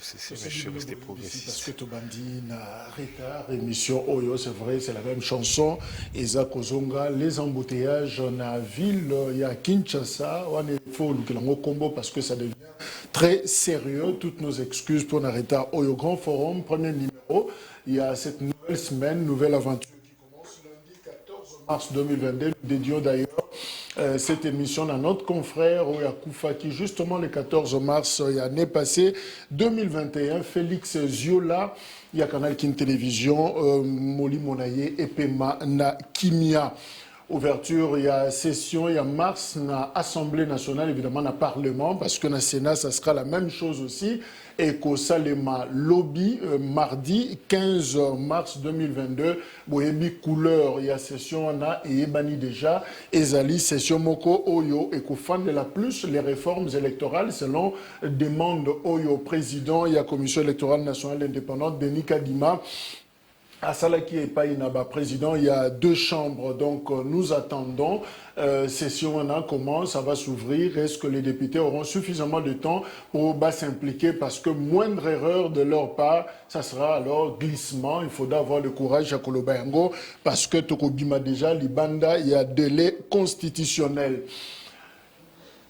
FCC, mais je suis resté progressiste. Parce que Tobandi n'a retard, émission Oyo, c'est vrai, c'est la même chanson. Eza Kozonga, les embouteillages dans la ville, il y a Kinshasa, il faut le combo parce que ça devient très sérieux. Toutes nos excuses pour un retard. Oyo Grand Forum, premier numéro. Il y a cette nouvelle semaine, nouvelle aventure qui commence lundi 14 mars 2022. Nous dédions d'ailleurs cette émission à notre confrère Oya Koufa qui justement le 14 mars l'année passée 2021, Félix Ziola, il y a Canal Kin Télévision, Moli Monaye et Pema na Kimia. Ouverture, il y a session, il y a mars, na Assemblée nationale, évidemment, na Parlement, parce que na Sénat, ça sera la même chose aussi. Et qu'au Salema Lobby, mardi 15 mars 2022, Boyebi couleur, il y a session, na et Ebani déjà, Ezali, session Moko Oyo, et qu'au fan de la plus, les réformes électorales, selon demande Oyo, président, il y a Commission électorale nationale indépendante, Denis Kadima. À Salaki et Païnaba, président, il y a 2 chambres, donc nous attendons. Session comment ça va s'ouvrir? Est-ce que les députés auront suffisamment de temps pour s'impliquer? Parce que moindre erreur de leur part, ça sera alors glissement. Il faudra avoir le courage à Kolobayango parce que Tokobima déjà, Libanda, il y a délai constitutionnel.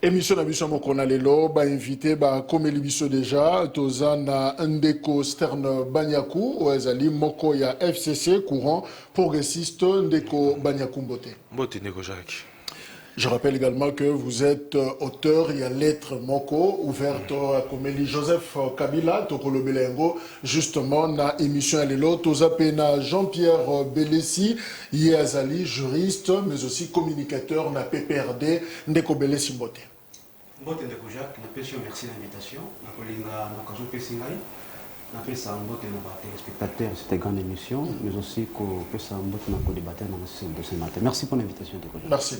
Émission d'ambition Mokonalelo, invité comme Elibiso déjà, Tozana Ndeko Stern Banyaku, Oezali Moko ya FCC, courant progressiste Ndeko Banyaku Mbote. Mbote Ndeko Jacques. Je rappelle également que vous êtes auteur, il y a lettre Moko, ouverte à Komeli Joseph Kabila, Tokolo Belengo, justement, na émission Alelo, Tozapena Jean-Pierre Belessi, Yéazali, juriste, mais aussi communicateur, na PPRD, Ndeko Belessi Mbote. Mbote Ndeko Jacques, merci de l'invitation. Napesa mbote na téléspectateurs de cette grande émission, mais aussi que ça mbote na co-débatteur de ce matin. Merci pour l'invitation. Merci.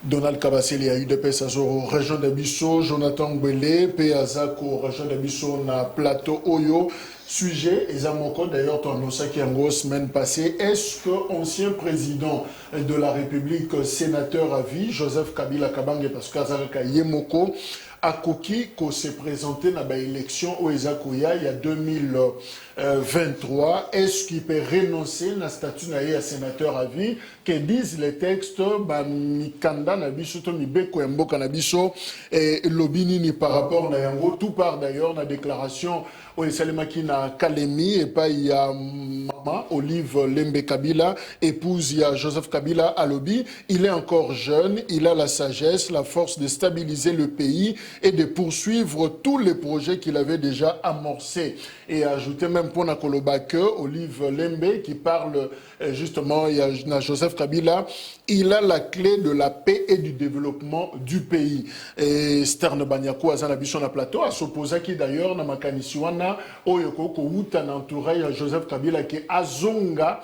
Donald Kabaseli a eu de Pesazoro, région d'Abisso, Jonathan Gwele, Péazako, région d'Abisso, na plateau Oyo. Sujet, Ezamoko, d'ailleurs, ton Osaki Ango, semaine passée, est-ce que ancien président de la République, sénateur à vie, Joseph Kabila Kabange, parce qu'Azaraka Yemoko, Akoki, qu'on s'est présenté dans l'élection au Ezakoya il y a 2023, est-ce qu'il peut renoncer à statut de sénateur à vie, que disent les textes, Mikanda Nabiso, Mibeko Mboka Nabiso, et Lobini par rapport à Yango, tout part d'ailleurs dans la déclaration au Esalemaki na Kalemi, et pas il y a maman, Olive Lembe Kabila, épouse, il y a Joseph Kabila à Lobi, il est encore jeune, il a la sagesse, la force de stabiliser le pays et de poursuivre tous les projets qu'il avait déjà amorcés. Et ajouter même pour Nakoloba que Olive Lembe qui parle justement, il y a Joseph Kabila, il a la clé de la paix et du développement du pays. Et Stern Banyaku Azanabishon na plateau a s'opposé qui d'ailleurs na makanisiwana oyoko ko uta na entouré Joseph Kabila qui azonga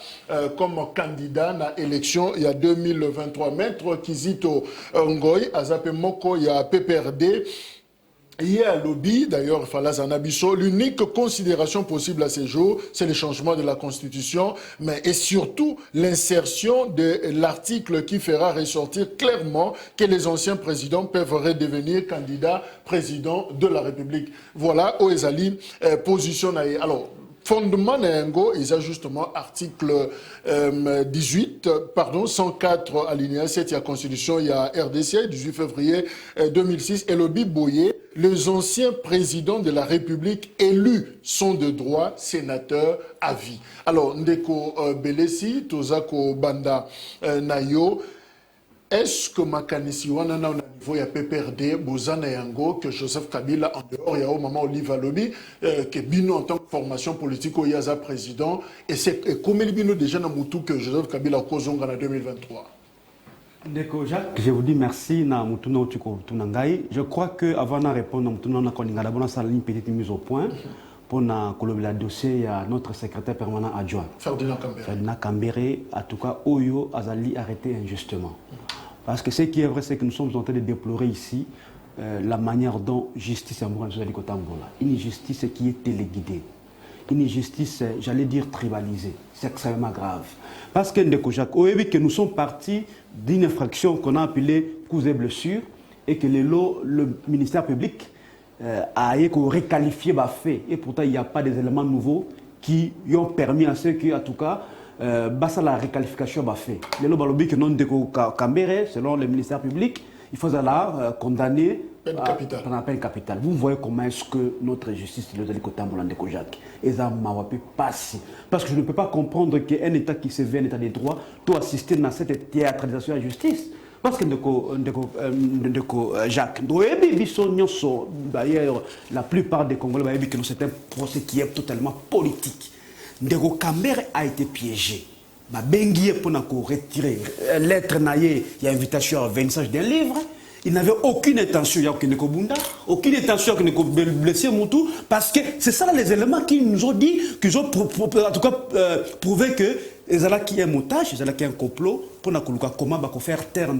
comme candidat na élection il y a 2023. Maître Kizito Ngoy Azape Moko il y a PPRD. Il y a un lobby, d'ailleurs, Falazanabiso, l'unique considération possible à ces jours, c'est le changement de la Constitution, mais et surtout l'insertion de l'article qui fera ressortir clairement que les anciens présidents peuvent redevenir candidats présidents de la République. Voilà, Oezali, position. Alors, fondement Nengo, il y a justement article 104 alinéa 7, il y a Constitution, il y a RDC, 18 février 2006, et le Biboye, les anciens présidents de la République élus sont de droit sénateurs à vie. Alors, Ndeko Belesi, Tozako Banda Nayo, est-ce que Makanisi Wanana au niveau ya PPRD, Bozana Yango, que Joseph Kabila en dehors, il y a au moment Olive Lobby, que Bino en tant que formation politique au Yaza président, et c'est comme il Bino déjà dans Moutou que Joseph Kabila Kozonga en 2023. Ndeko Jacques, je vous dis merci na Moutuno Tunangai. Je crois que avant de répondre à Moutuno Nakoninga, d'abord on a une petite mise au point. Pour le dossier à notre secrétaire permanent adjoint. Ferdinand Kambere, en tout cas, Oyo Azali arrêté injustement. Parce que ce qui est vrai, c'est que nous sommes en train de déplorer ici la manière dont justice est mourante sur Kotambola. Une justice qui est téléguidée. Une justice, j'allais dire, tribalisée. C'est extrêmement grave. Parce que que nous sommes partis d'une infraction qu'on a appelée coups et blessures et que le ministère public à requalifier les faits. Et pourtant, il n'y a pas des éléments nouveaux qui ont permis à ceux qui, en tout cas, la requalification des faits. Les lobby que non de Cambéré, selon le ministère public, il faut la condamner à peine capitale. Vous voyez comment est-ce que notre justice est allée côté de Kojak. Et ça m'a passé. Parce que je ne peux pas comprendre qu'un État qui se veut un État de droit doit assister à cette théâtralisation de la justice. Parce que Jacques, d'ailleurs, la plupart des Congolais, c'est un procès qui est totalement politique. Ndeko Kambere a été piégé. Bengi pour retirer lettre naïe, il y a invitation à vernissage d'un livre. Il n'avait aucune intention, il y a aucune intention de blesser Moutou, parce que c'est ça les éléments qui nous ont dit, qu'ils ont en tout cas prouvé que Ezala qui est un montage, Ezala qui est un complot, pour comment faire taire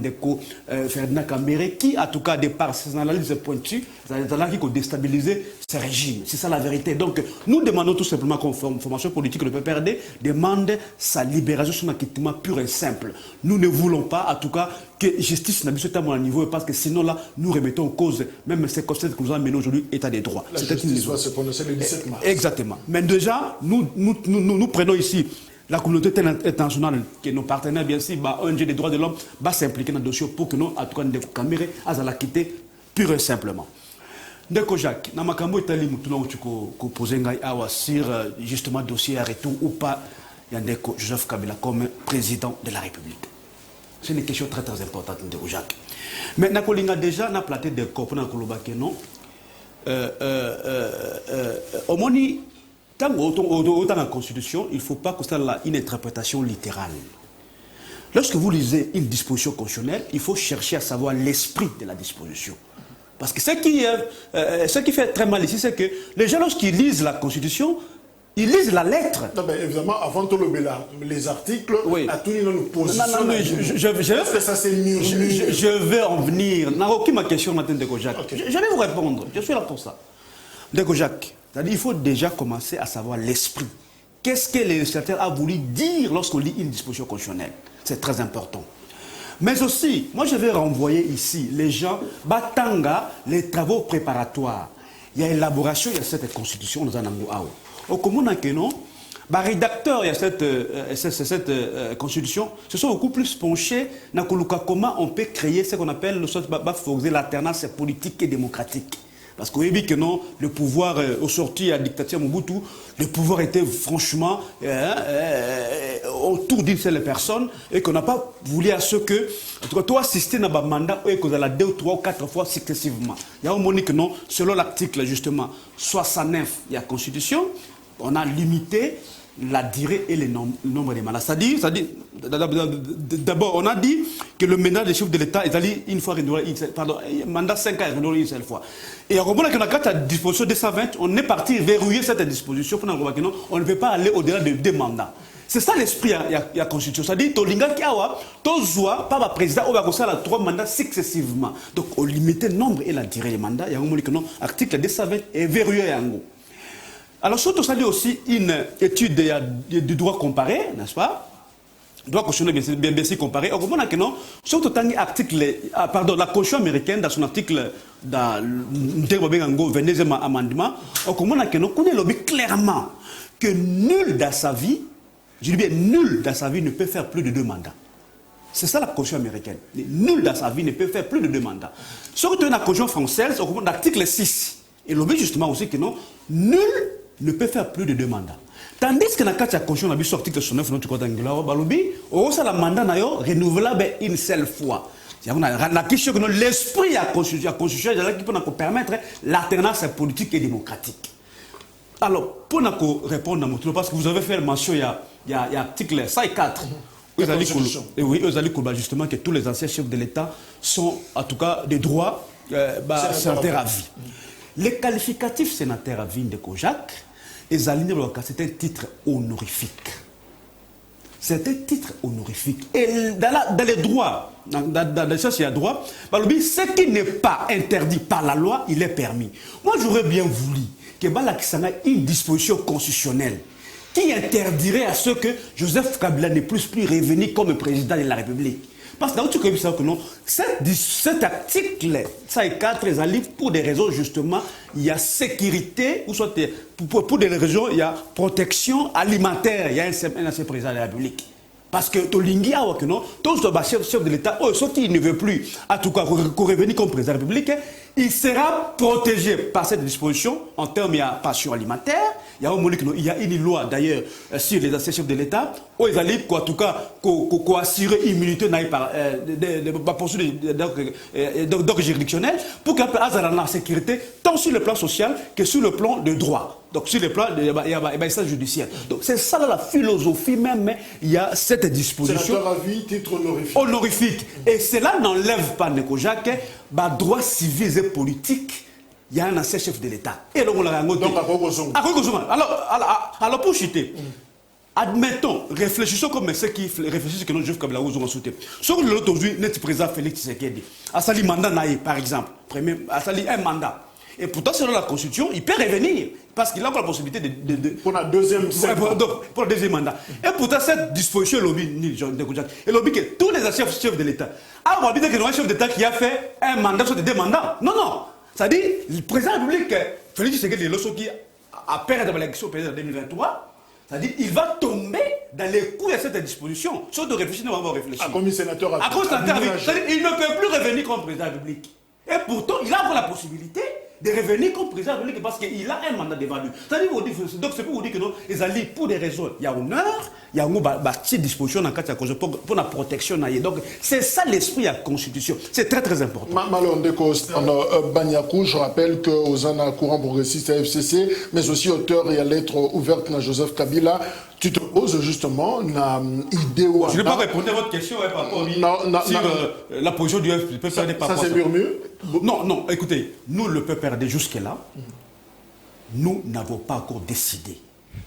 Ferdinand Kambere, qui, en tout cas, de par ses analyses pointues, Ezala qui a déstabilisé ce régime. C'est ça la vérité. Donc, nous demandons tout simplement comme formation politique, le PPRD demande sa libération sur un acquittement pur et simple. Nous ne voulons pas, en tout cas, que justice n'a pas à niveau, parce que sinon, là, nous remettons en cause même ces concepts que nous avons menés aujourd'hui, état des droits. La justice va se prononcer le 17 mars. Exactement. Mais déjà, nous prenons ici la communauté internationale, que nos partenaires, bien sûr, ONG des droits de l'homme, va s'impliquer dans le dossier pour que nous, en tout cas, nous Kambere, à la quitter pure et simplement. Ndeko Jacques, na makambo itali mutuna uchuko poser ngai awa sur justement dossier arrêté ou pas Ndeko Joseph Kabila comme président de la République. C'est une question très très importante Ndeko Jacques. Mais nakolinga déjà na platé de corps na koloba que non omoni autant la Constitution, il ne faut pas constater une interprétation littérale. Lorsque vous lisez une disposition constitutionnelle, il faut chercher à savoir l'esprit de la disposition. Parce que ce qui fait très mal ici, c'est que les gens, lorsqu'ils lisent la Constitution, ils lisent la lettre. Non, mais évidemment, avant tout les articles, oui. À tout le monde nous pose. Je vais en venir. N'a aucune question maintenant, Ndeko Jacques. Okay. Je vais vous répondre. Je suis là pour ça. Ndeko Jacques. C'est-à-dire il faut déjà commencer à savoir l'esprit. Qu'est-ce que le législateur a voulu dire lorsqu'on lit une disposition constitutionnelle? C'est très important. Mais aussi, moi je vais renvoyer ici les gens, Batanga, les travaux préparatoires. Il y a élaboration, il y a cette constitution, nous en avons. Au commun, les rédacteurs de cette constitution se sont beaucoup plus penchés dans comment on peut créer ce qu'on appelle l'alternance politique et démocratique. Parce qu'on a vu que non, le pouvoir, au sorti à la dictature Mobutu, le pouvoir était franchement autour d'une seule personne et qu'on n'a pas voulu à ce que, en tout cas, toi assister à un mandat et qu'on a 2 ou 3 ou 4 fois successivement. Il y a un moment que non, selon l'article justement 69 de la Constitution, on a limité la durée et le nombre de mandats. C'est-à-dire, d'abord, on a dit que le mandat des chefs de l'État est allé une fois renouvelé, mandat 5 ans est renouvelé une seule fois. Et on remarque que dans la disposition 220, on est parti verrouiller cette disposition pour qu'on ne peut pas aller au-delà de 2 mandats. C'est ça l'esprit de la Constitution. C'est-à-dire que Tolinga Kiawa, Tozoa, par le président, on va construire 3 mandats successivement. Donc, on limite le nombre et la durée des mandats. Il y a un moment que non, l'article 220 est verrouillé en gros. Alors, surtout, ça dit aussi une étude du droit comparé, n'est-ce pas? Droit constitutionnel bien comparé. On comprend que non, surtout la Constitution américaine, dans son article, dans le 22e amendement, on comprend que non, on connaît clairement que nul dans sa vie, je dis bien nul dans sa vie ne peut faire plus de 2 mandats. C'est ça la Constitution américaine. Nul dans sa vie ne peut faire plus de 2 mandats. Surtout dans la Constitution française, on comprend l'article 6. Et l'objet justement aussi que non, nul ne peut faire plus de 2 mandats. Tandis que dans la Constitution, on a vu sur l'article 69, notre code anglais, on a un mandat renouvelable une seule fois. La question que l'esprit de la Constitution qui peut permettre l'alternance politique et démocratique. Alors, pour répondre à mon tour, parce que vous avez fait mention, il y a l'article 104. Oui, justement que tous les anciens chefs de l'État sont, en tout cas, des droits sénataires à vie. Les qualificatifs sénataires à vie de Kojak, c'est un titre honorifique. C'est un titre honorifique. Et dans les droits, dans les choses, il y a droit, ce qui n'est pas interdit par la loi, il est permis. Moi, j'aurais bien voulu que Balakisanga ait une disposition constitutionnelle qui interdirait à ce que Joseph Kabila ne puisse plus revenir comme président de la République. Parce que dans tout cas, que non, cet article, ça est 4 livres pour des raisons justement, il y a sécurité, ou soit pour des raisons, il y a protection alimentaire, il y a un ancien président de la République. Parce que Tolingi a que non, tout ce chef de l'État, sauf qu'il ne veut plus, en tout cas, revenir comme président de la République, il sera protégé par cette disposition en termes de pension alimentaire. Il y a une loi d'ailleurs sur les anciens chefs de l'État où ils allaient en tout cas assurer l'immunité par poursuite d'ordre juridictionnel pour qu'il y ait la sécurité tant sur le plan social que sur le plan de droit. Donc sur le plan de l'instance judiciaire. Donc c'est ça la philosophie même, il y a cette disposition. Sénateur à vie, titre honorifique. Honorifique. Et cela n'enlève pas Ndeko Jacques, droits civils et politiques. Il y a un ancien chef de l'État. Et donc, on a un autre. Alors, pour chuter, admettons, réfléchissons comme ceux qui réfléchissent que nos juifs comme la Ouzou ont soutenu. Sur l'autre aujourd'hui, notre président Félix Tshisekedi, a sali mandat naïe, par exemple, a sali un mandat. Et pourtant, selon la Constitution, il peut revenir. Parce qu'il a encore la possibilité de pour la deuxième pour le deuxième mandat. Et pourtant, cette disposition, et lobby que tous les anciens chefs de l'État. Ah, on va dire qu'il y a un chef d'État qui a fait un mandat sur des 2 mandats. Non, non. C'est-à-dire, le président de la République, Félix Tshisekedi, qui a perdu l'élection en 2023, c'est-à-dire qu'il va tomber dans les coups de cette disposition. Sauf de réfléchir, nous allons réfléchir. Comme sénateur à c'est-à-dire il ne peut plus revenir comme président de la République. Et pourtant, il a encore la possibilité de revenir comme président de la République parce qu'il a un mandat devant lui. C'est-à-dire, donc c'est pour vous dire que non, ils allaient pour des raisons. Il y a honneur, il y a une disposition dans le cadre de la pour la protection. Donc c'est ça l'esprit de la Constitution. C'est très très important. Malon Ndeko Banyakou, je rappelle que Ozana Courant progressiste à FCC, mais aussi auteur et à lettre ouverte à Joseph Kabila, tu te poses justement une idée ou je n'ai pas répondu à votre question par rapport sur la position du PPRD par rapport à ça. Ça c'est murmure. Non, non, écoutez, nous le PPRD jusque-là, nous n'avons pas encore décidé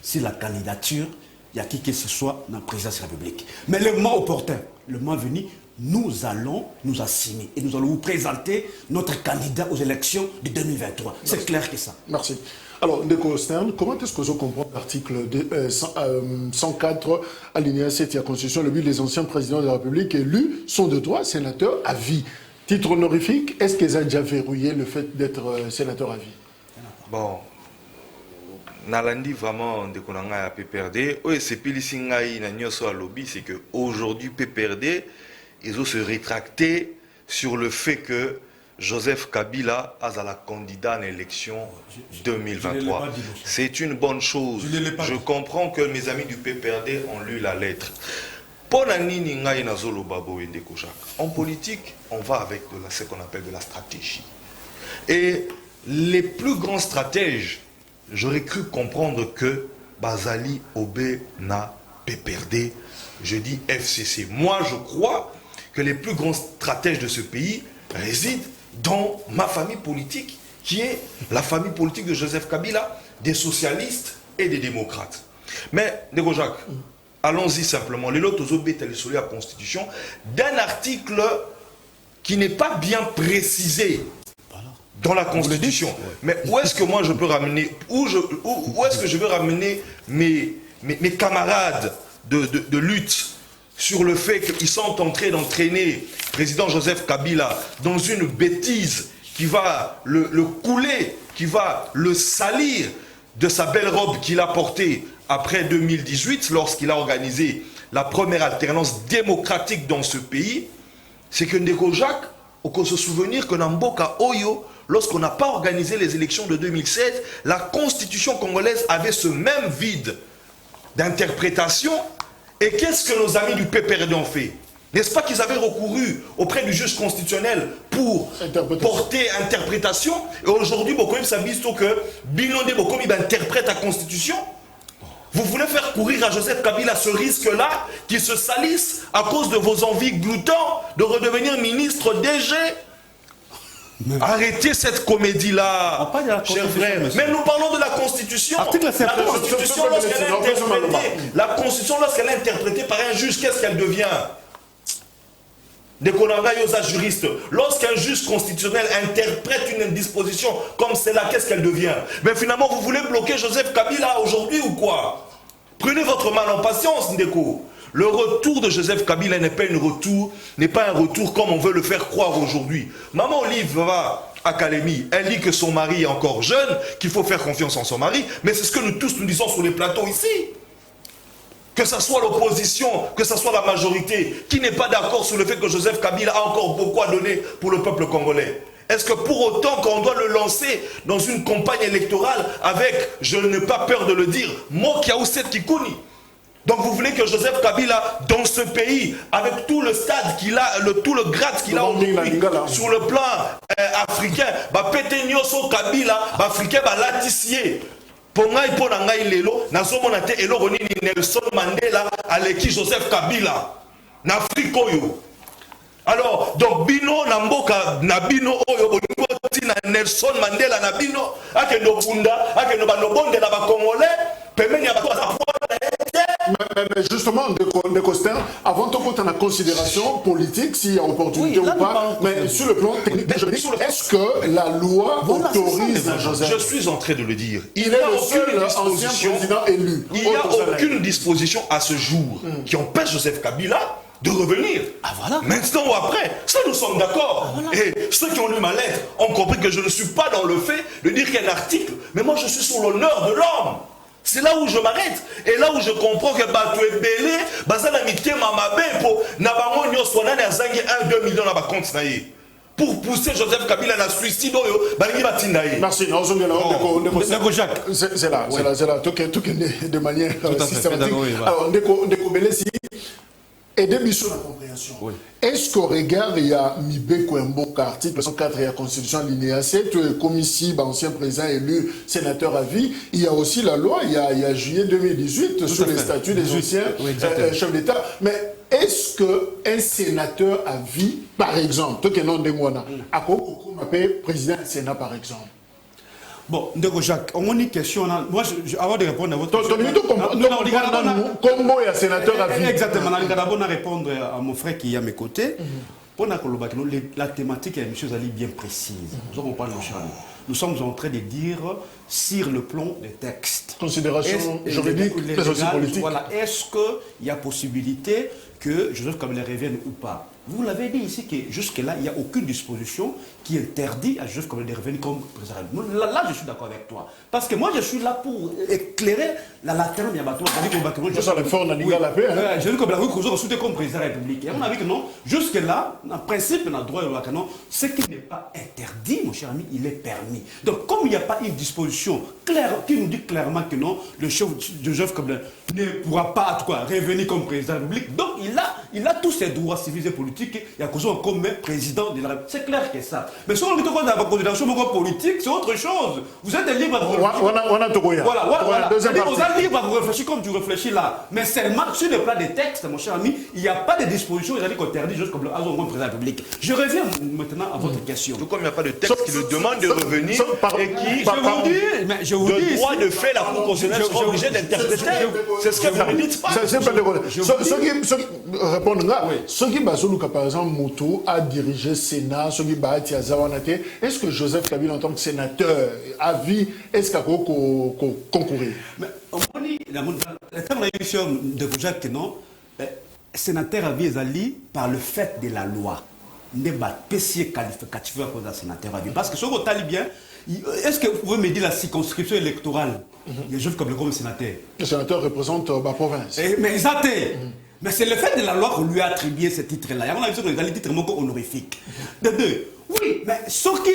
si la candidature, il y a qui que ce soit dans la présidence de la République. Mais le moment opportun, le moment venu, nous allons nous assumer et nous allons vous présenter notre candidat aux élections de 2023. C'est clair que ça. Merci. Alors, Ndeko Stern, comment est-ce que vous comprenez l'article 104, alinéa 7 de la Constitution, le but des anciens présidents de la République élus sont de droit sénateurs à vie. Titre honorifique, est-ce qu'ils ont déjà verrouillé le fait d'être sénateur à vie? Bon, Nalandi vraiment de Konanga à PPRD, c'est Pélissingaï Nanyoso à lobby, c'est qu'aujourd'hui PPRD, ils ont se rétracté sur le fait que Joseph Kabila a la candidat à l'élection 2023. C'est une bonne chose. Je comprends que mes amis du PPRD ont lu la lettre. En politique, on va avec ce qu'on appelle de la stratégie. Et les plus grands stratèges, j'aurais cru comprendre que Bazali Obé na PPRD, je dis FCC. Moi, je crois que les plus grands stratèges de ce pays résident dans ma famille politique, qui est la famille politique de Joseph Kabila, des socialistes et des démocrates. Mais, Ndeko Jacques, allons-y simplement. Les lots aux sur la Constitution d'un article qui n'est pas bien précisé dans la Constitution. Mais où est-ce que moi je peux ramener, où est-ce que je veux ramener mes camarades de lutte sur le fait qu'ils sont en train d'entraîner le président Joseph Kabila dans une bêtise qui va le couler, qui va le salir de sa belle robe qu'il a portée après 2018, lorsqu'il a organisé la première alternance démocratique dans ce pays. C'est que Ndeko Jacques, on peut se souvenir que dans Mboka Oyo, lorsqu'on n'a pas organisé les élections de 2007, la constitution congolaise avait ce même vide d'interprétation. Et qu'est-ce que nos amis du PPRD ont fait? N'est-ce pas qu'ils avaient recouru auprès du juge constitutionnel pour porter interprétation? Et aujourd'hui, Bokoïm s'abise que Binondé Bokoïm interprète la constitution. Vous voulez faire courir à Joseph Kabila ce risque-là, qu'il se salisse à cause de vos envies gloutantes de redevenir ministre DG? Arrêtez cette comédie-là, chers frères. Mais nous parlons de la Constitution. La Constitution, lorsqu'elle est interprétée par un juge, qu'est-ce qu'elle devient? Des juristes. Lorsqu'un juge constitutionnel interprète une disposition comme celle-là, qu'est-ce qu'elle devient? Mais finalement, vous voulez bloquer Joseph Kabila aujourd'hui ou quoi? Prenez votre mal en patience, Ndeko. Le retour de Joseph Kabila n'est pas un retour comme on veut le faire croire aujourd'hui. Maman Olive va à Kalemi, elle dit que son mari est encore jeune, qu'il faut faire confiance en son mari, mais c'est ce que nous tous nous disons sur les plateaux ici. Que ce soit l'opposition, que ce soit la majorité, qui n'est pas d'accord sur le fait que Joseph Kabila a encore beaucoup à donner pour le peuple congolais. Est-ce que pour autant qu'on doit le lancer dans une campagne électorale avec, je n'ai pas peur de le dire, Mokiaouset Kikouni? Donc vous voulez que Joseph Kabila, dans ce pays, avec tout le stade qu'il a, tout le grade qu'il a aujourd'hui, sur le plan africain, Petenioso Kabila, africain, latissier. Pour moi, pour ngai lelo, nazomona te eloko nini Nelson Mandela aleki Joseph Kabila na Afrique oyo. Alors, donc bino na mboka na bino oyo bolingo tina Nelson Mandela na bino akendo kunda akendo banobonde na ba Congolais pemeni ya bato za mais justement, de Costin, avant de prendre en considération politique, s'il y a opportunité ou pas, mais sur le plan technique, est-ce que la loi autorise Joseph? Je suis en train de le dire. Il est le seul ancien président élu. Il n'y a aucune disposition à ce jour qui empêche Joseph Kabila de revenir. Ah voilà. Maintenant ou après, ça nous sommes d'accord. Ah, voilà. Et ceux qui ont lu ma lettre ont compris que je ne suis pas dans le fait de dire qu'il y a un article, mais moi je suis sur l'honneur de l'homme. C'est là où je m'arrête. Et là où je comprends que Bato est belé, Bazana Miké Mamabe, pour Nabango Nyoswanane a zangé 1-2 millions dans ma compte. Pour pousser Joseph Kabila à la suicide, merci. Jacques. C'est là. Tout est de manière systématique. Alors, Ndeko Belé, si. Aider sur la compréhension. Oui. Est-ce qu'au regard, il y a Mibeko Mboka, article 104 de la Constitution, alinéa 7, comme ici, ancien président élu, sénateur à vie, il y a aussi la loi, il y a juillet 2018, sur les statuts des anciens chefs d'État. Mais est-ce qu'un sénateur à vie, par exemple, tout est non de Mouana, à quoi on appelle président du Sénat, par exemple? Bon, Ndeko Jacques, on a une question. Moi, avant de répondre à votre question. Comment il y a sénateur à vie? Exactement. Je vais répondre à mon frère qui est à mes côtés. La thématique est, M. Zali, bien précise. Nous sommes en train de dire sur le plan des textes. Considération juridique, mais aussi politique. Voilà. Est-ce qu'il y a possibilité que Joseph Kabila revienne ou pas? Vous l'avez dit ici que jusque-là, il n'y a aucune disposition qui interdit à Joseph Kabila de revenir comme président. Là, je suis d'accord avec toi. Parce que moi, je suis là pour éclairer la laterne de Yabato. Je suis comme président de la République. Et on a vu que non, jusque-là, en principe, on a droit au canon. Ce qui n'est pas interdit, mon cher ami, il est permis. Donc, comme il n'y a pas une disposition claire qui nous dit clairement que non, le chef de Joseph Kabila ne pourra pas en tout cas, revenir comme président de la République, donc il a tous ses droits civils et politiques. Il y a comme président de la République. C'est clair que ça. Mais si on dit qu'on a la considération politique, c'est autre chose. Vous êtes libre à vous réfléchir. Voilà. Vous êtes libre à vous réfléchir comme tu réfléchis là. Mais seulement sur le plan des textes, mon cher ami, il n'y a pas de disposition qui interdit juste comme le président de la République. Je reviens maintenant à votre question. Tout comme il n'y a pas de texte qui le demande de revenir et qui, je vous dis, de droit de fait, la Cour constitutionnelle sera obligée d'interpréter. C'est ce que vous ne dites pas. C'est pas de répondre là. Ce qui par exemple, Moutou a dirigé le Sénat, est-ce que Joseph Kabila, en tant que sénateur à vie, est-ce qu'il a concouru? Le terme de l'émission de Jacques, non, sénateur à vie est par le fait de la loi. Ne pas spécifier qualificatif pour un sénateur à vie. Parce que ce qu'on t'a bien, est-ce que vous pouvez me dire la circonscription électorale? Il y a Joseph Kabila comme sénateur. Le sénateur représente la province. Mais exactement. Mais c'est le fait de la loi qu'on lui a attribué ce titre-là. Il y a un avis des titres honorifiques. De deux, oui, mais ce qui,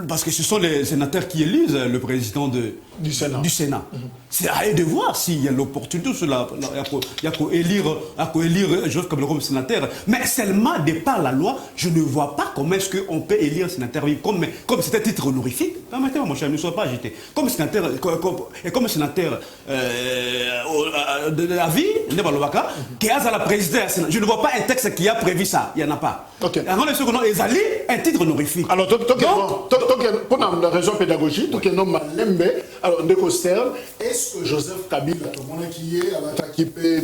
parce que ce sont les sénateurs qui élisent le président du Sénat. C'est à eux de voir s'il y a l'opportunité, il y a qu'à élire Joseph Kabila comme sénateur. Mais seulement de par la loi, je ne vois pas comment est-ce qu'on peut élire un sénateur comme c'était un titre honorifique. Permettez-moi, mon cher, ne sois pas agité. Comme sénateur de la vie, qui a la présidence, je ne vois pas un texte qui a prévu ça. Il n'y en a pas. Alors, un titre honorifique. Alors, pour la raison pédagogique, alors, est-ce que Joseph Kabila, qui est à l'attaque, qui peut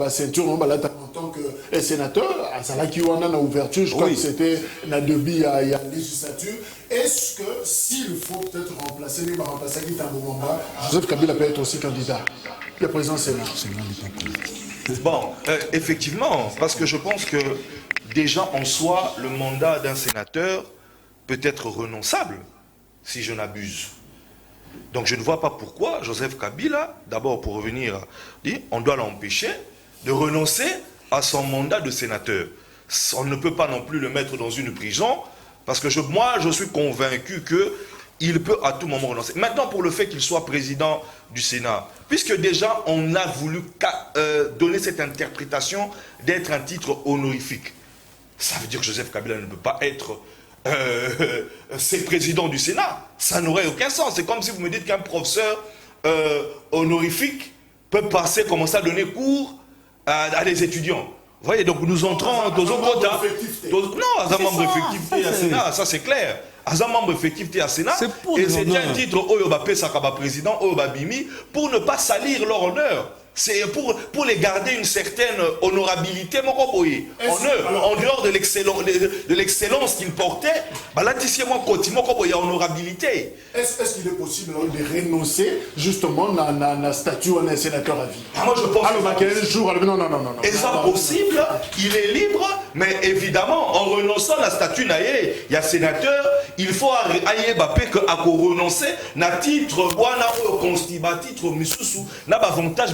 ceinture, en tant que sénateur, à Salaki, on a une ouverture, je crois que c'était la début à la législature, est-ce que s'il faut peut-être remplacer Guita Mbomamba, Joseph Kabila peut être aussi candidat? Le président Sénat. Bon, effectivement, parce que je pense que déjà en soi, le mandat d'un sénateur peut être renonçable, si je n'abuse. Donc je ne vois pas pourquoi Joseph Kabila, d'abord pour revenir, dit on doit l'empêcher de renoncer à son mandat de sénateur. On ne peut pas non plus le mettre dans une prison, parce que moi je suis convaincu qu'il peut à tout moment renoncer. Maintenant pour le fait qu'il soit président du Sénat, puisque déjà on a voulu donner cette interprétation d'être un titre honorifique, ça veut dire que Joseph Kabila ne peut pas être c'est président du Sénat. Ça n'aurait aucun sens. C'est comme si vous me dites qu'un professeur honorifique peut commencer à donner cours à des étudiants. Vous voyez, donc nous entrons dans un quota. Non, à un membre effectif à Sénat, ça c'est clair. À un membre effectif à Sénat, et c'est un titre Oyobapé Sakaba président, Oyobabimi, pour ne pas salir leur honneur. C'est pour les garder une certaine honorabilité, en dehors de l'excellence qu'il portait. Là, il y a honorabilité. Est-ce qu'il est possible de renoncer justement à la statut d'un sénateur à vie? Moi, je pense non. Et ça possible, il est libre, mais évidemment, en renonçant à la statut, il y a sénateur, il faut que à renoncer à titre, titre, n'a pas avantage,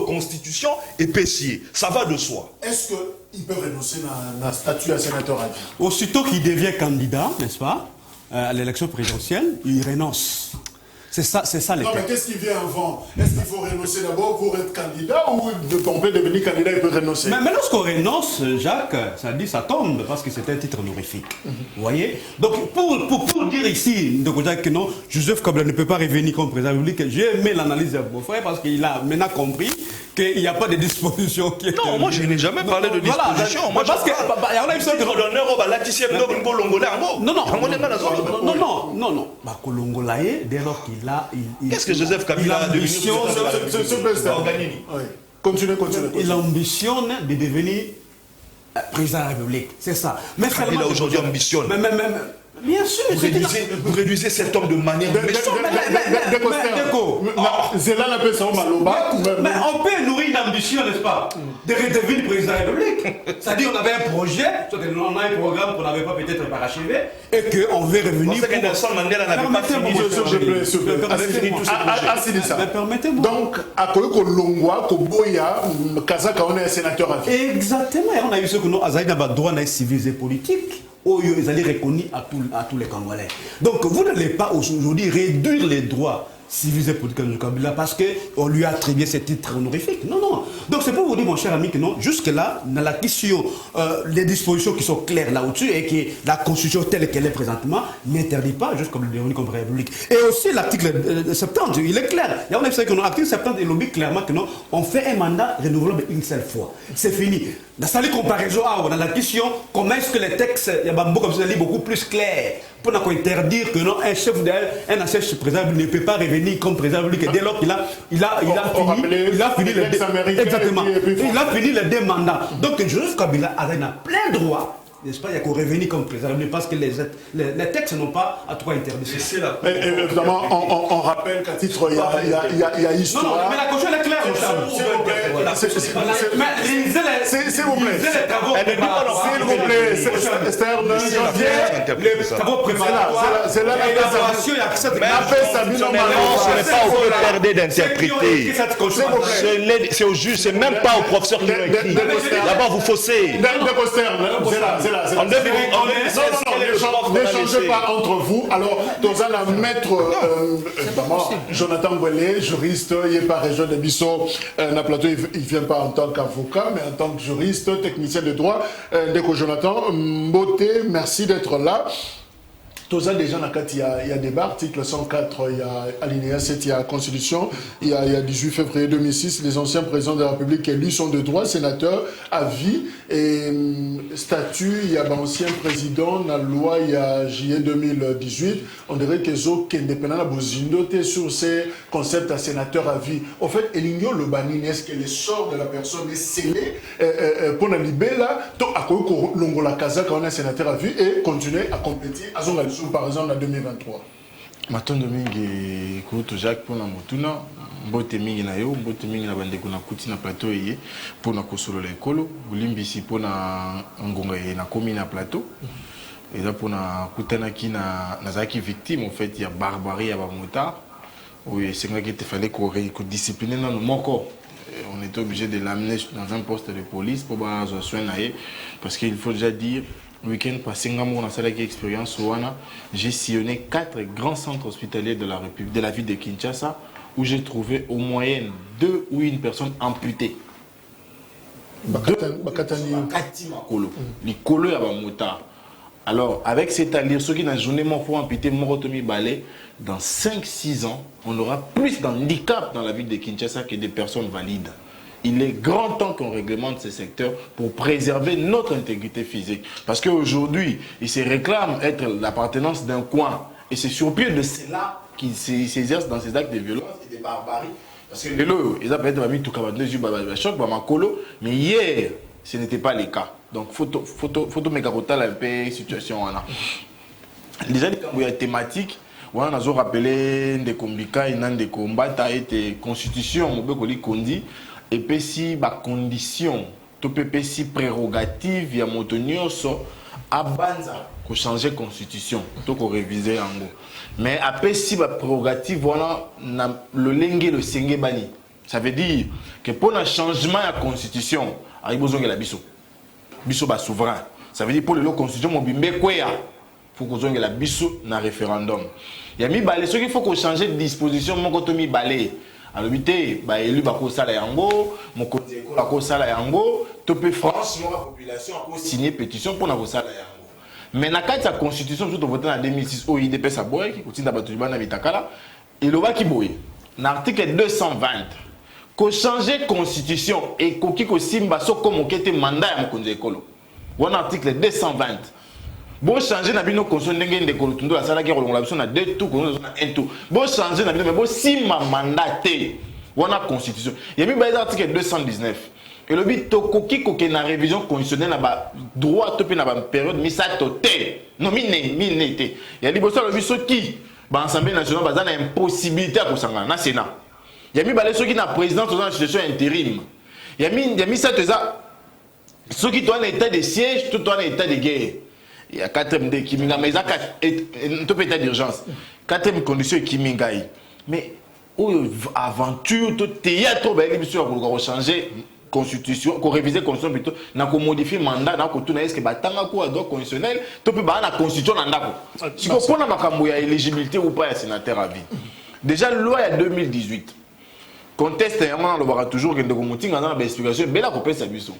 constitution et pécier. Ça va de soi. Est-ce qu'il peut renoncer à la statut à sénateur à vie? Aussitôt qu'il devient candidat, n'est-ce pas, à l'élection présidentielle, il renonce. C'est ça les Non, mais qu'est-ce qui vient avant? Est-ce qu'il faut renoncer d'abord pour être candidat ou on peut devenir candidat et peut renoncer? Mais lorsqu'on renonce, Jacques, ça dit ça tombe parce que c'est un titre honorifique. Vous voyez? Donc, pour dire ici, que non, Joseph Kabila ne peut pas revenir comme président de la République, j'ai aimé l'analyse de mon frère parce qu'il a maintenant compris qu'il n'y a pas de disposition qui est... Non, moi je n'ai jamais parlé de disposition. Voilà, moi, parce que... Non. Dès lors qu'il a... Qu'est-ce que Joseph Kabila a devenu? Continuez. Il ambitionne de devenir président de la République. C'est ça. Mais Kabila aujourd'hui ambitionne. Bien sûr, vous réduisez cet homme de manière méchante. Mais on peut nourrir une ambition, n'est-ce pas, de redevenir président de la République. C'est-à-dire qu'on avait un projet, on a un programme qu'on n'avait pas peut-être parachevé, et qu'on veut revenir. C'est que Nelson Mandela n'avait pas fini Mais permettez-moi. Donc, à Kolongwa, Koboya, Kazaka, on est un sénateur à vie. Exactement. On a eu ce que nous avons droit à civilisé politique. Ils allaient reconnus à tous les Congolais. Donc vous n'allez pas aujourd'hui réduire les droits civilisés politiques de Kabila parce qu'on lui a attribué ce titre honorifique. Non. Donc c'est pour vous dire, mon cher ami, que non, jusque-là, dans la question, les dispositions qui sont claires là-dessus et que la Constitution telle qu'elle est présentement n'interdit pas, juste comme le devenu comme République. Et aussi l'article 70, il est clair. Il y a l'article 70, il dit clairement que non, on fait un mandat renouvelable une seule fois. C'est fini. Dans cette comparaison, dans la question, comment est-ce que les textes, il y a comme ça, beaucoup plus clair pour interdire que non, un ancien président ne peut pas revenir comme président public. Dès lors qu'il il a fini les deux mandats. Donc Joseph Kabila a plein droit, n'est-ce pas, il y a qu'au revenir comme président parce que les textes n'ont pas à toi interdit. Évidemment, on rappelle qu'à titre, il y a histoire. Non, mais la caution est claire, s'il vous plaît. Esther, les travaux préparatoires. C'est là la c'est au juge, c'est même pas au professeur qui l'a écrit. D'abord, vous faussez. Ne changez pas entre vous. Alors, dans un maître, Jonathan Bouelé, juriste, il n'est pas région de Bissau, na plateau, il ne vient pas en tant qu'avocat, mais en tant que juriste, technicien de droit. Deko Jonathan, Mboté, merci d'être là. Toza déjà il y a débat, article 104, il y a alinéa 7, il y a Constitution, il y a 18 février 2006, les anciens présidents de la République élus sont de droit sénateurs à vie et statut il y a l'ancien président la loi il y a juillet 2018 on dirait que zo indépendant bozindoté sur ces concepts à sénateur à vie en fait elingo le banine est-ce que le sort de la personne est scellé pour la libérer to akoko longola kaza quand on est sénateur à vie et continuer à compétir à son par exemple en 2023. Matondo mingi kuto Jacques pona motuna mbote mingi na yo mbote mingi na bande kuna kuti na plateau yé pona kosolo la ekolo bulimbisi pona ngonga yé na komi na plateau et là pona kutana ki na zaki victime en fait il y a barbarie à ba motard oui c'est vrai qu'il fallait qu'on discipliner dans nos moko on était obligé de l'amener dans un poste de police pour ba soin naé parce qu'il faut déjà dire le week-end passé, j'ai sillonné 4 grands centres hospitaliers de la République, de la ville de Kinshasa, où j'ai trouvé au moyenne 2 ou 1 personne amputée. Alors, avec cette alliance, ceux qui n'ont jamais amputé, dans 5-6 ans, on aura plus d'handicap dans la ville de Kinshasa que des personnes valides. Il est grand temps qu'on réglemente ce secteur pour préserver notre intégrité physique. Parce qu'aujourd'hui, ils se réclament être l'appartenance d'un coin. Et c'est sur pied de cela qu'ils s'exercent dans ces actes de violence et de barbarie. Parce que ils ont peut-être mis tout mais hier, ce n'était pas le cas. Donc, photo mégarotal un peu situation. Déjà, il y a thématique. On a rappelé des combats, des combats, des constitutions, et puis si ba condition to pepe si prérogative ya motonioso abanza ko changer constitution to ko réviser en gros mais après si ba prérogative voilà le lenge le senge bani ça veut dire que pour un changement ya constitution ari besoin la biso ba souverain ça veut dire pour le constitution mobimbe kwea faut ko zonge la biso na référendum ya mi balé ce qu'il faut ko changer de disposition moko to mi balé alors bité ba élu ba ko sala yango mokonzi ko ko sala yango to pe franchement la population a signé pétition pour na ko sala yango mais na kati ya constitution surtout voté en 2006 au IDP sa boy qui continue ba tuba na bitakala et lo ba ki boy na article 220 ko changer constitution et ko ki ko simba so comme okete mandat ya mokonzi ekolo on article 220 bon changer na bino constitution ndenge ndeko tundo la sala ki rolongola biso na 2 tout ko na 1 tout bon changer na bino mais bon si ma mandat te wana constitution il y a mis article 219 et le but tokoki koke na révision constitutionnelle na ba droit to pe na ba période mi sa toté non mi ne te il y a liboso le biso ki ba assemblée nationale ba na impossibilité à kosanga na sénat il y a mis balé ceux qui na présidence dans situation intérim il y a mis ça ceux qui doivent en état de siège tout en état de guerre. Il y a 4e de Kiminga, mais il y a 4 états d'urgence. 4e condition Kiminga. Mais aventure, tout théâtre, on va changer constitution, qu'on réviser constitution plutôt, qu'on modifie mandat, qu'on tourne est-ce que batanga quoi droit constitutionnel, tout peut ba la constitution nandako. Si on prend ma éligibilité ou pas à sénateur à vie. Déjà loi il y a 2018. Conteste on le toujours que ndeko mutinga na explication bela ko pesa biso.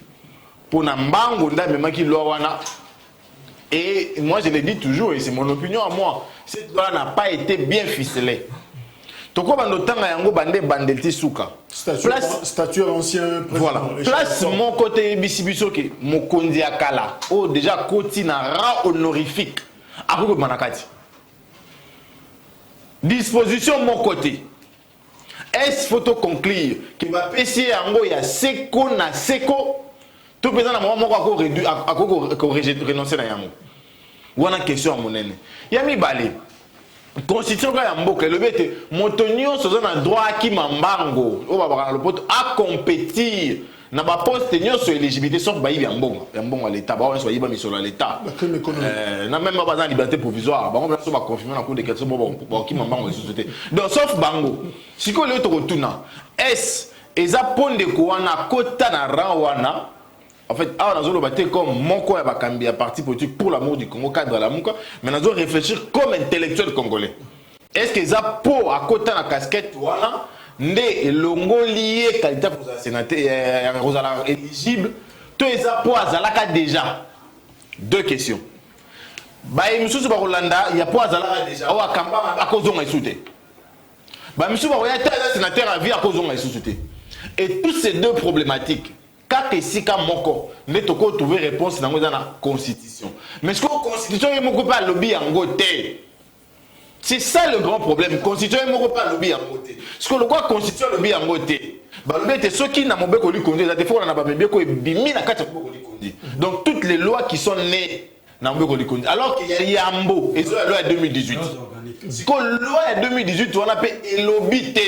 Pour na mbango nda même qui loi wana. Et moi je le dis toujours, et c'est mon opinion à moi, cette loi n'a pas été bien ficelée. Toko bandotanga yango bande bandelti souka. Statut ancien président. Voilà. Place mon côté bisibiso ke mokonzi akala. Oh déjà koti na rang honorifique. Akoko manakati. Disposition mon côté. Est-ce faut conclure que va pesier yango ya seko na seko. Tout président na moment ko réduit ko renoncer na yango. Wana question à monene. Yami balé. Constitution ka mboka le bete motonio sozo na droit ki mambango o baba le poto à compétir na ba poste nyonso éligibilité sauf ba ya mbongo à l'état ba on soit yiba misolo à l'état na même pas dans liberté provisoire ba on va so ba confirmer na cour de question ba ki mambango société donc sauf bango siko le to rotuna est eza ponde ko wana kota na rang wana. En fait, on a comme mon quoi à parti politique pour l'amour du Congo, cadre à la mouka, mais on a réfléchir comme intellectuel congolais. Est-ce que ça pour à côté de la casquette, voilà, né longo lié qualité pour la sénateur éligible, tout ça pour Azalaka déjà. Deux questions. Bah, monsieur Subarolanda, il y a pour Azalaka déjà. Oh, à Kamba, à cause de mon souté. Bah, monsieur Baroya, sénateur à vie à cause de mon souté. Et toutes ces deux problématiques. kaka esika moko nde toko trouver réponse nango dans la constitution. Mais ce que la constitution est moko pas lobby yango te. C'est ça le grand problème. Constitution est moko pas lobby yango te. Ce que le quoi constitution lobby yango te. Ba lobby te ceux qui na mobeko li konzi, des fois on a pas bébé ko bimi na kati mobeko li konzi. Donc toutes les lois qui sont nées na mobeko li konzi. Alors qu'il y a Yambo et la loi 2018. Ce que la loi 2018 on appelle lobby te.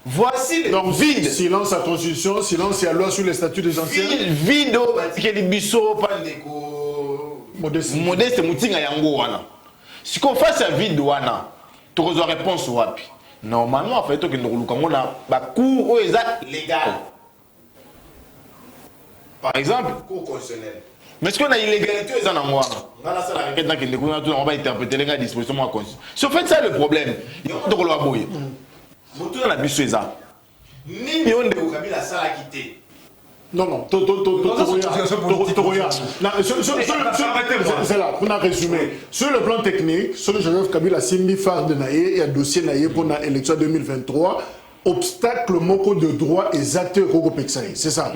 Voici donc vide. Silence à constitution, silence à la loi sur les statuts des anciens. Vide que les biso pandeko modeste mutinga yango wana. Si qu'on fasse un vide wana, tu reçois réponse wapi. Normalement en fait que nous lukango na ba cour légal. Par exemple, cour constitutionnelle. Mais est-ce qu'on a illégalité aux en moi? On a ça la requête dans que on va interpréter les dispositions de la constitution. Si on fait ça le problème, il y a de la boye. Moto na biso eza. Ni yonde ukabila sala quitté. Non, c'est là, on a résumé. Sur le plan technique, sur le Joseph Kabila Simbi Fard de Naye et un dossier Naye pour l'élection 2023, obstacle moko de droit exact au Pexaï. C'est ça.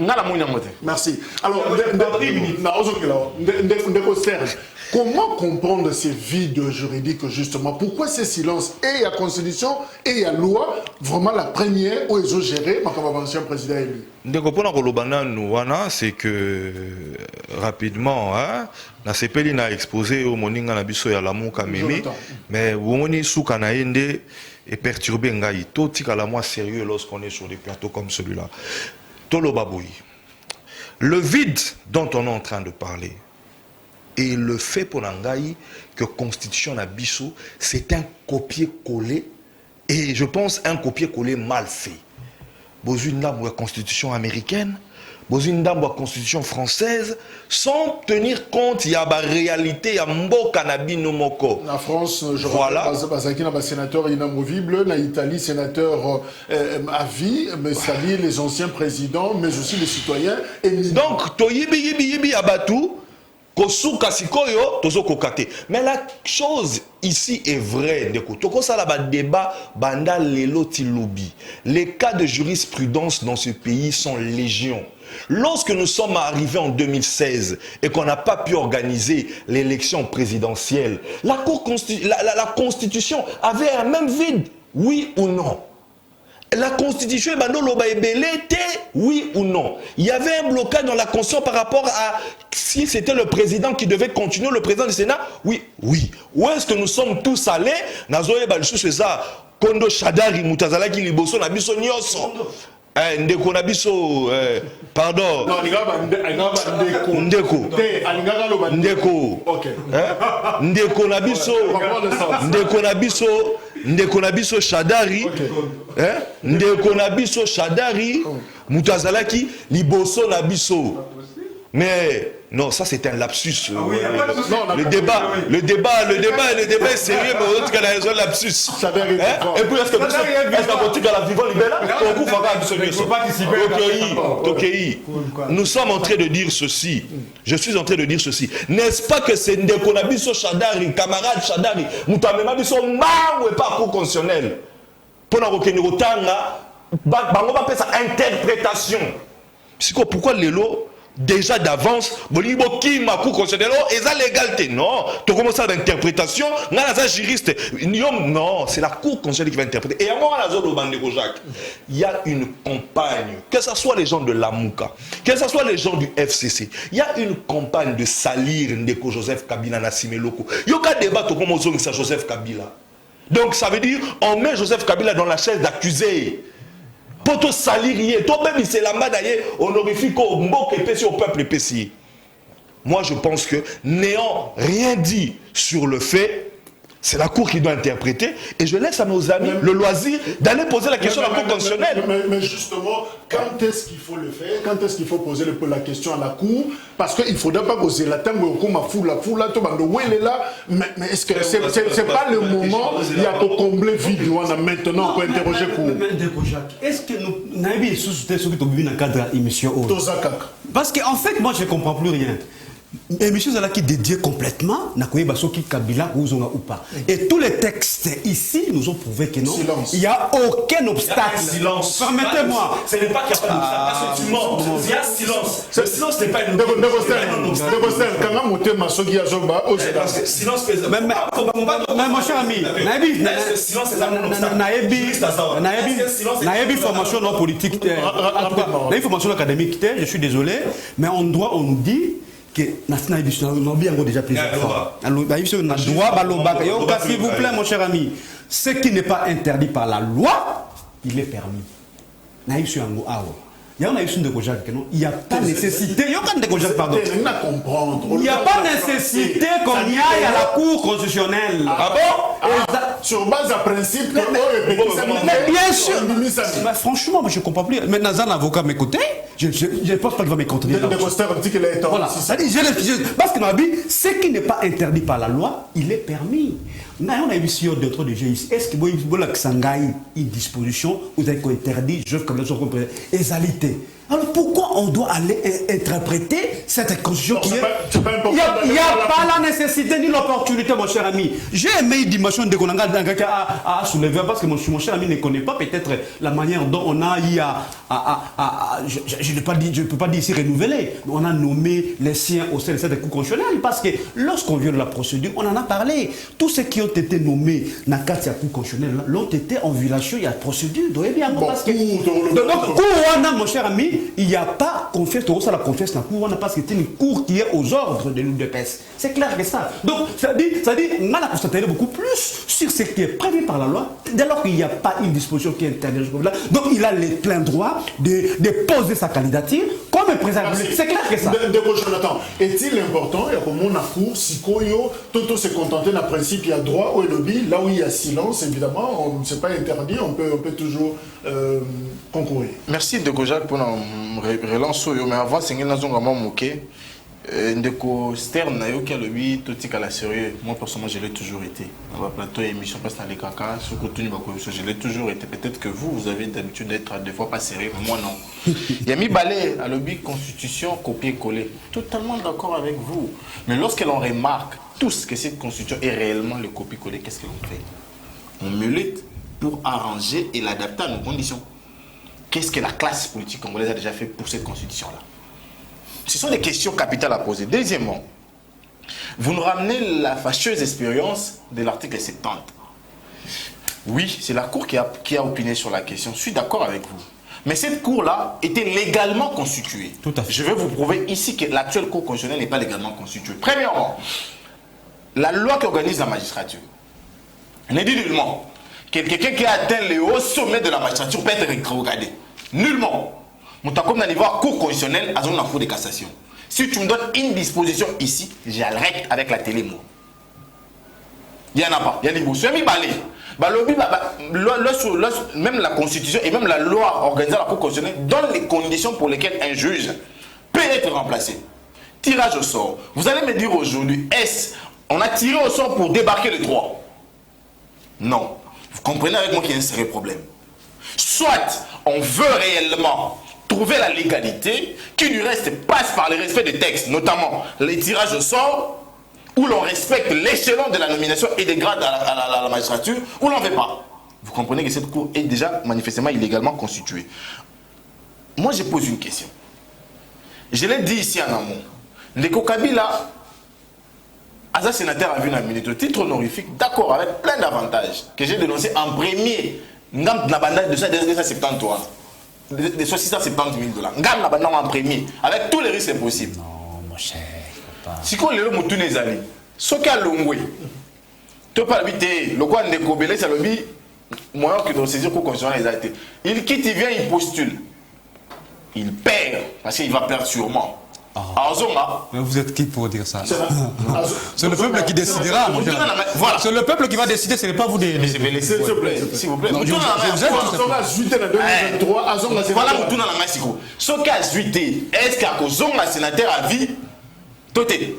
Merci. Alors, comment comprendre ces vides juridiques justement? Pourquoi ces silences? Et il y a constitution et il y a loi, vraiment la première où ils ont géré, ma comme ancien président élu. C'est que rapidement, na sepeli na exposé au moninga na biso ya lamu kamemi, mais woni souka na yende et perturbé ngai. Tout tika la moi sérieux lorsqu'on est sur des plateaux comme celui-là. Tolo baboui. Le vide dont on est en train de parler et le fait pour Nangaï que Constitution Nabiso, c'est un copier-coller et je pense un copier-coller mal fait. Une dame la Constitution américaine, une dame la Constitution française, sans tenir compte il y a la réalité, il y a mbo cannabis no moko. En France, je voilà. Bazaki na sénateur inamovible, en Italie sénateur à vie, mais c'est-à-dire les anciens présidents, mais aussi les citoyens. Donc toyibi abatu. Mais la chose ici est vraie. Les cas de jurisprudence dans ce pays sont légion. Lorsque nous sommes arrivés en 2016 et qu'on n'a pas pu organiser l'élection présidentielle, la Constitution avait un même vide, oui ou non? La Constitution, oui ou non? Il y avait un blocage dans la Constitution par rapport à si c'était le président qui devait continuer, le président du Sénat, oui. Où est-ce que nous sommes tous allés? Kondo Shadari Mutazalaki Liboso Nabiso Nyoso. Ndeko Nabiso, pardon. Non, Ndeko. Ndeko Nabiso Shadari. Ndeko Nabiso Shadari Mutazalaki Liboso Nabiso. Mais non, ça c'est un lapsus. Le débat est sérieux, mais on dit a raison de lapsus. Et puis est-ce qu'on continue à la vivant libérale? Nous sommes en train de dire ceci. Je suis en train de dire ceci. N'est-ce pas que c'est Ndeko Nabiso Shadari, camarade Shadari, Moutamema Biso Mangwe pas cour constitutionnel. Pour nous reconnaître sa interprétation. Pourquoi les lots déjà d'avance, qui m'a cour constitutionnel, et ça l'égalité. Non, tu commences à l'interprétation, juriste. Non, c'est la cour constitutionnelle qui va interpréter. Et à moi, il y a une campagne, que ce soit les gens de l'Amouka, que ce soit les gens du FCC, il y a une campagne de salir Ndeko Joseph Kabila Nassime Loko. Il y a un débat comme Joseph Kabila. Donc ça veut dire, on met Joseph Kabila dans la chaise d'accusé. Pour te salir, toi-même, c'est la madaille honorifique au peuple épicier. Moi, je pense que n'ayant rien dit sur le fait, c'est la Cour qui doit interpréter. Et je laisse à nos amis le loisir d'aller poser la question à la Cour constitutionnelle. Mais justement, quand est-ce qu'il faut le faire? Quand est-ce qu'il faut poser la question à la Cour? Parce qu'il ne faudrait pas poser la table au la foule, mais est-ce que c'est pas le moment il y a pour combler vide maintenant pour interroger Cour? Est-ce que nous n'avons pas sous-souté ce que tu as vu dans le cadre de l'émission? Parce qu'en fait, moi, je ne comprends plus rien. émission qui est dédiée complètement à Basoki Kabila ou pas. Et tous les textes ici nous ont prouvé que non, il n'y a aucun obstacle. Silence. Permettez-moi. Ce n'est pas qu'il n'y a pas d'obstacle. Il y a silence. Ce silence n'est pas une silence. Mais mon cher ami, Naïbi formation non politique, formation académique, je suis désolé, mais on nous dit que national bien déjà plusieurs fois. S'il vous plaît, mon cher ami, ce qui n'est pas interdit par la loi, il est permis. Il n'y a pas nécessité. Il n'y a pas nécessité qu'on y aille à la Cour constitutionnelle. Ah bon? Sur base d'un principe. Mais bien sûr. Mais franchement, je ne comprends plus. Maintenant, un avocat m'écouter. Je ne pense pas qu'il va me contredire. Voilà. Parce que ce qui n'est pas interdit par la loi, il est permis. On a vu sur d'autres de GIS. Est-ce que vous avez une disposition vous avez interdit, je comme les égalité. Alors pourquoi on doit aller interpréter cette constitution qui est... Il n'y a pas la nécessité ni l'opportunité, mon cher ami. J'ai aimé une dimension de Konanga à soulever parce que mon cher ami ne connaît pas peut-être la manière dont on a eu je ne peux pas dire ici renouveler, mais on a nommé les siens au sein de cette cour constitutionnelle parce que lorsqu'on viole la procédure, on en a parlé. Tous ceux qui ont été nommés dans la cour constitutionnelle l'ont été en violation, il y a procédure. Donc, mon cher ami, il n'y a pas confiance, ça la confiance dans la cour, parce que c'est une cour qui est aux ordres de l'UDPS. C'est clair que ça. Donc, ça dit, on a constaté beaucoup plus sur ce qui est prévu par la loi, dès lors qu'il n'y a pas une disposition qui est interdite. Donc, il a le plein droit de poser sa candidature comme un président. C'est clair que ça. Jonathan, est-il important, et comme on a cour, si Toto se contenter d'un principe, il y a droit au lobby, là où il y a silence, évidemment, on ne s'est pas interdit, on peut toujours concourir. Merci de Gojak pour relance, mais avant, c'est une raison vraiment moquée. Ndeko Stern na yo qui a le lui tout à la sérieux. Moi personnellement je l'ai toujours été. Dans le plateau émission passe dans les caca sur contenu je l'ai toujours été. Peut-être que vous avez d'habitude d'être des fois pas sérieux, mais moi non. Il y a mis balai à lobby constitution copier-coller. Totalement d'accord avec vous. Mais lorsque l'on remarque tous que cette constitution est réellement le copier-coller, qu'est-ce que l'on fait? On milite pour arranger et l'adapter à nos conditions. Qu'est-ce que la classe politique congolaise a déjà fait pour cette constitution-là? Ce sont des questions capitales à poser. Deuxièmement, vous nous ramenez la fâcheuse expérience de l'article 70. Oui, c'est la Cour qui a opiné sur la question. Je suis d'accord avec vous. Mais cette Cour-là était légalement constituée. Tout à fait. Je vais vous prouver ici que l'actuelle Cour constitutionnelle n'est pas légalement constituée. Premièrement, la loi qui organise la magistrature ne dit nullement que quelqu'un qui a atteint le haut sommet de la magistrature peut être rétrogradé. Nullement. Comme dans le niveau cour constitutionnelle, à zone en cour de cassation. Si tu me donnes une disposition ici, j'arrête avec la télé, moi. Il n'y en a pas. Il y a des bouts. Même la constitution et même la loi organisée à la cour constitutionnelle donne les conditions pour lesquelles un juge peut être remplacé. Tirage au sort. Vous allez me dire aujourd'hui, est-ce on a tiré au sort pour débarquer le droit? Non. Vous comprenez avec moi qu'il y a un sérieux problème. Soit on veut réellement trouver la légalité qui du reste passe par le respect des textes, notamment les tirages au sort, où l'on respecte l'échelon de la nomination et des grades à la magistrature, où l'on ne veut pas. Vous comprenez que cette cour est déjà manifestement illégalement constituée. Moi, je pose une question. Je l'ai dit ici en amont. Les Kabila, Asa sénateur a vu la minute, le titre honorifique, d'accord, avec plein d'avantages, que j'ai dénoncé en premier, dans la bandage de 270 tours. De 670 000 $. Ngam na bandana en premier, avec tous les risques possibles. Non, mon cher. Si on le moutou les alliés, ce qu'a l'ongoué, tu peux pas habiter, le quoi de Kobele, c'est le bi, moyen que dans saisir pour constitutionnel les été. Il quitte, il vient, il postule. Il perd, parce qu'il va perdre sûrement. Mais vous êtes qui pour dire ça? C'est le peuple qui décidera. Voilà. C'est le peuple qui va décider, ce n'est pas vous de... S'il vous plaît. S'il vous plaît. Voilà, vous dans la Mexico. Ce cas est-ce qu'un sénateur à vie doté?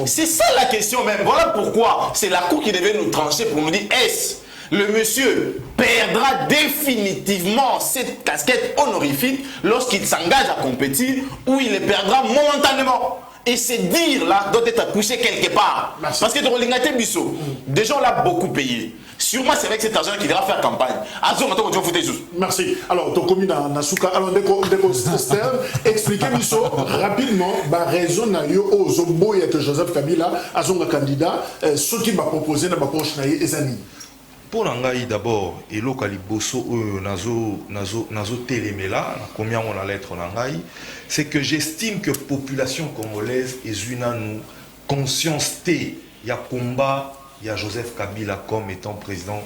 C'est ça la question même. Voilà pourquoi c'est la Cour qui devait nous trancher pour nous dire est-ce le monsieur perdra définitivement cette casquette honorifique lorsqu'il s'engage à compétir ou il le perdra momentanément. Et c'est dire là doit être couché quelque part. Merci. Parce que dans l'Inglaterre Bissot, des gens l'ont beaucoup payé. Sûrement c'est avec cet argent qu'il ira faire campagne. Merci. Alors, ton commune à Nasuka, alors, expliquez-nous rapidement, la raison aux Zombo et que Joseph Kabila, à son candidat, ce qui m'a proposé dans ma poche, et Zani. Pour l'angaï d'abord, et le caliboso nazo télémela, combien on a lettre l'angaï, c'est que j'estime que population congolaise est une conscience T. Il y a combat, il y a Joseph Kabila comme étant président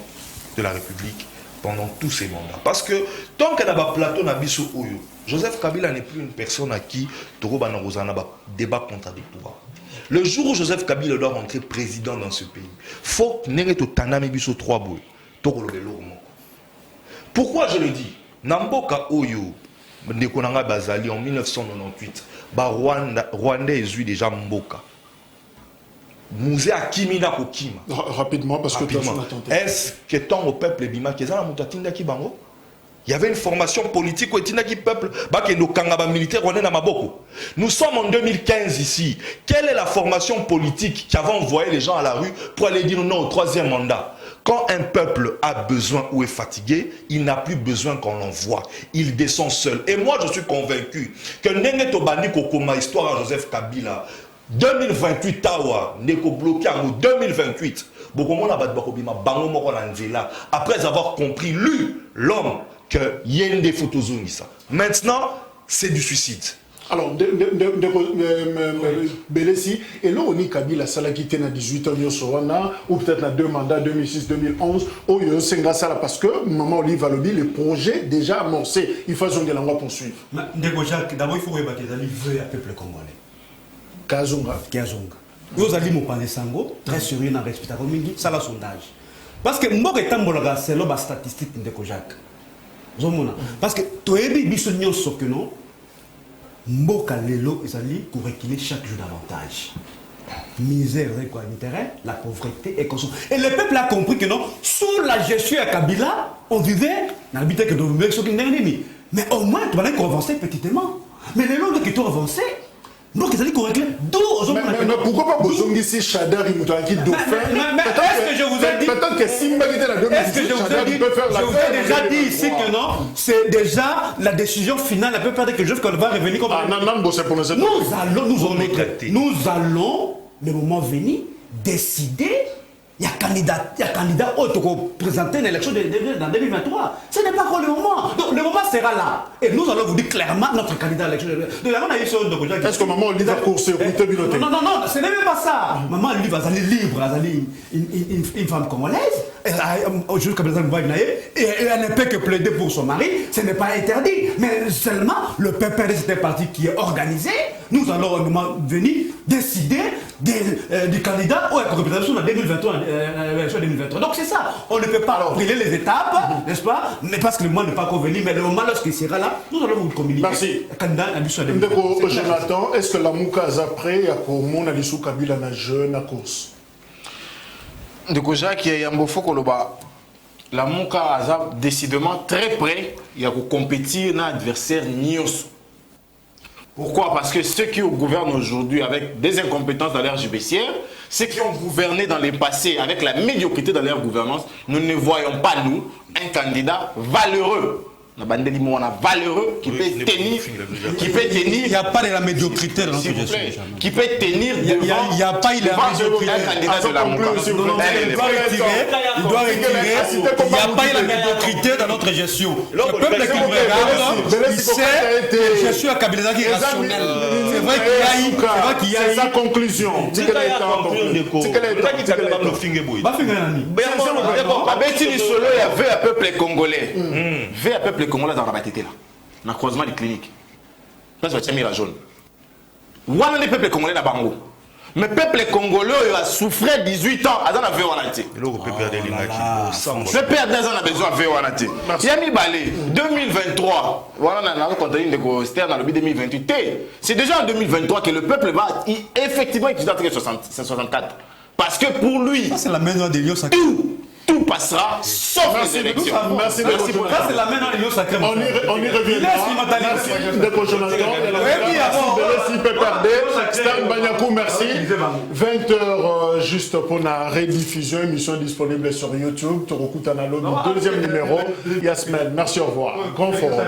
de la République pendant tous ses mandats. Parce que tant qu'il y a un plateau Nabiso Oyo, Joseph Kabila n'est plus une personne à qui Toroba Narozana débat contradictoire. Le jour où Joseph Kabila doit rentrer président dans ce pays, il faut que nous tanami biso 3 boules. Pourquoi je le dis? Namboka Oyo, Ndekonanga Bazali en 1998, Rwanda est déjà Mboka. Musée à Kimina Kokima. Rapidement, parce que est-ce que tant au peuple Bima Kezana Mutatinda Kibango? Il y avait une formation politique où le peuple militaire. Nous sommes en 2015 ici. Quelle est la formation politique qui avait envoyé les gens à la rue pour aller dire non au 3e mandat? Quand un peuple a besoin ou est fatigué, il n'a plus besoin qu'on l'envoie. Il descend seul. Et moi, je suis convaincu que Nenge Tobani Kokoma, histoire à Joseph Kabila, 2028 Tawa, Neko bloqué en 2028. Après avoir compris, lui, l'homme, que Yende Photozunisa. Maintenant, c'est du suicide. Alors, Belesi, et là, on est Kabila, ça l'a quitté dans 18 ans, ou peut-être dans 2 mandats, 2006-2011, où il y a un parce que, Maman Olive Alobi, le projet déjà amorcé, il faut que l'on va poursuivre. D'abord, il faut que les veut à peuple congolais. Kazunga. Vous allez me parler sango, très sérieux dans le respect, ça la sondage. Parce que moi, c'est la statistique de Kojak. Parce que tu es bien ce que non, Mboka Lelo est pour réguler chaque jour davantage. Misère, quoi, intérêt, la pauvreté et consommation. Et le peuple a compris que non, sous la gestion à Kabila, on vivait dans l'habitat que nous vivons sur l'ennemi. Mais au moins, tu vas avancer petitement. Mais les langues qui t'ont avancé, donc ils allaient corriger. Mais pourquoi pas Bozongi si Chadar il m'a dit dauphin? Est-ce que je vous ai dit? Peut-être que Simba qui était la 2018, Chadar il peut faire la. Je vous ai déjà dit ici que non, c'est déjà la décision finale. Elle peut pas dire que je va revenir comme. Nous allons, le moment venu, décider. Il y a candidat autre pour présenter une élection dans 2023. Ce n'est pas encore le moment. Donc le moment sera là. Et nous allons vous dire clairement notre candidat à l'élection. Est-ce que maman lui va courser au Non, ce n'est même pas ça. Maman lui va aller libre, une femme congolaise. Jusqu'à présent, et elle ne peut que plaider pour son mari. Ce n'est pas interdit. Mais seulement le PPRD, c'est un parti qui est organisé. Nous allons au moment venu décider du candidat ou la représentation en 2023. Donc c'est ça. On ne peut pas brûler les étapes, n'est-ce pas? Mais parce que le moment n'est pas convenu. Mais le moment lorsqu'il sera là, nous allons vous communiquer. Merci. Jonathan, est-ce que la Moukaza après a comment Alissou Kabila na jeune à course? De Kojak, il y a un beau faux koloba. La Moukaza décidément très près, il y a pour compétir dans l'adversaire Nios. Pourquoi? Parce que ceux qui gouvernent aujourd'hui avec des incompétences dans l'ère judiciaire, ceux qui ont gouverné dans le passé avec la médiocrité dans leur gouvernance, nous ne voyons pas, nous, un candidat valeureux. On a valeureux qui peut tenir. Il n'y a pas de la médiocrité dans notre gestion. Qui peut tenir devant. Il n'y a pas de la médiocrité. Il doit retirer. Il n'y a pas de la médiocrité dans notre gestion. Le peuple qui nous regarde, il sait que la gestion à Kabila qui est rationnelle. C'est vrai qu'il y a eu. C'est sa conclusion. C'est un peuple congolais. Vers peuple congolais dans la batité là, dans le croisement des cliniques. Parce que tu as mis la jaune. Voilà les peuples congolais dans Bango. Mais le peuple congolais a souffert 18 ans à dans la VONAT. Le peuple a besoin de VONAT. Il y a mis balé 2023. Voilà, on a contenu de Stern dans le 2028. C'est déjà en 2023 que le peuple va effectivement utiliser l'article 64. Parce que pour lui, c'est la maison de Dieu. tout passera sauf les élections. Merci beaucoup. Ça, c'est la main dans les sacrés. On y revient. Merci de Jonathan. Merci PPRD. Stan Banyakou, merci. 20h juste pour la rediffusion, émission disponible sur YouTube. Torokutanalo, deuxième numéro. Yasmel, merci, au revoir. Grand forum.